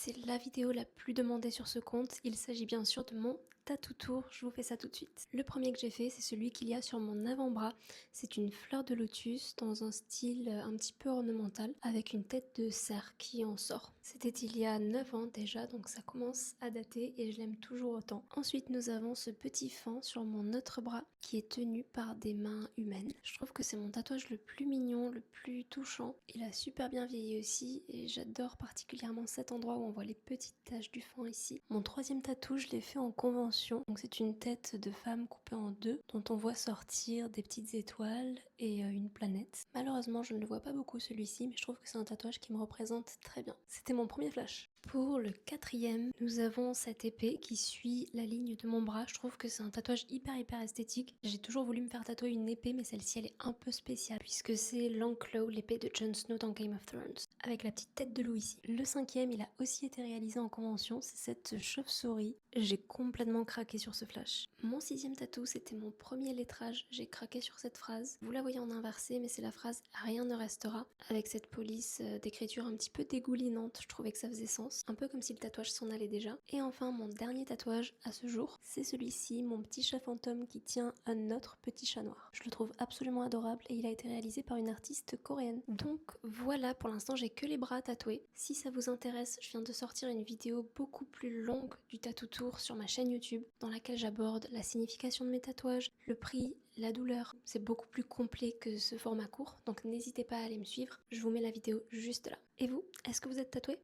C'est la vidéo la plus demandée sur ce compte, il s'agit bien sûr de mon tattoo tour, je vous fais ça tout de suite. Le premier que j'ai fait, c'est celui qu'il y a sur mon avant-bras. C'est une fleur de lotus dans un style un petit peu ornemental avec une tête de cerf qui en sort. C'était il y a 9 ans déjà, donc ça commence à dater et je l'aime toujours autant. Ensuite, nous avons ce petit fan sur mon autre bras qui est tenu par des mains humaines. Je trouve que c'est mon tatouage le plus mignon, le plus touchant. Il a super bien vieilli aussi et j'adore particulièrement cet endroit où on voit les petites taches du fan ici. Mon troisième tatou, je l'ai fait en convention. Donc c'est une tête de femme coupée en deux dont on voit sortir des petites étoiles et une planète. Malheureusement, je ne le vois pas beaucoup celui-ci, mais je trouve que c'est un tatouage qui me représente très bien. C'était mon premier flash. Pour le quatrième, nous avons cette épée qui suit la ligne de mon bras. Je trouve que c'est un tatouage hyper esthétique. J'ai toujours voulu me faire tatouer une épée, mais celle-ci elle est un peu spéciale puisque c'est Longclaw, l'épée de Jon Snow dans Game of Thrones, avec la petite tête de loup ici. Le cinquième, il a aussi été réalisé en convention, c'est cette chauve-souris. J'ai complètement craqué sur ce flash. Mon sixième tatou, c'était mon premier lettrage. J'ai craqué sur cette phrase. Vous la voyez en inversé, mais c'est la phrase « Rien ne restera » avec cette police d'écriture un petit peu dégoulinante. Je trouvais que ça faisait sens, un peu comme si le tatouage s'en allait déjà. Et enfin, mon dernier tatouage à ce jour, c'est celui-ci, mon petit chat fantôme qui tient un autre petit chat noir. Je le trouve absolument adorable et il a été réalisé par une artiste coréenne. Donc voilà, pour l'instant j'ai que les bras tatoués. Si ça vous intéresse, je viens de sortir une vidéo beaucoup plus longue du tattoo tour sur ma chaîne YouTube dans laquelle j'aborde la signification de mes tatouages, le prix, la douleur. C'est beaucoup plus complet que ce format court, donc n'hésitez pas à aller me suivre. Je vous mets la vidéo juste là. Et vous, est-ce que vous êtes tatoué ?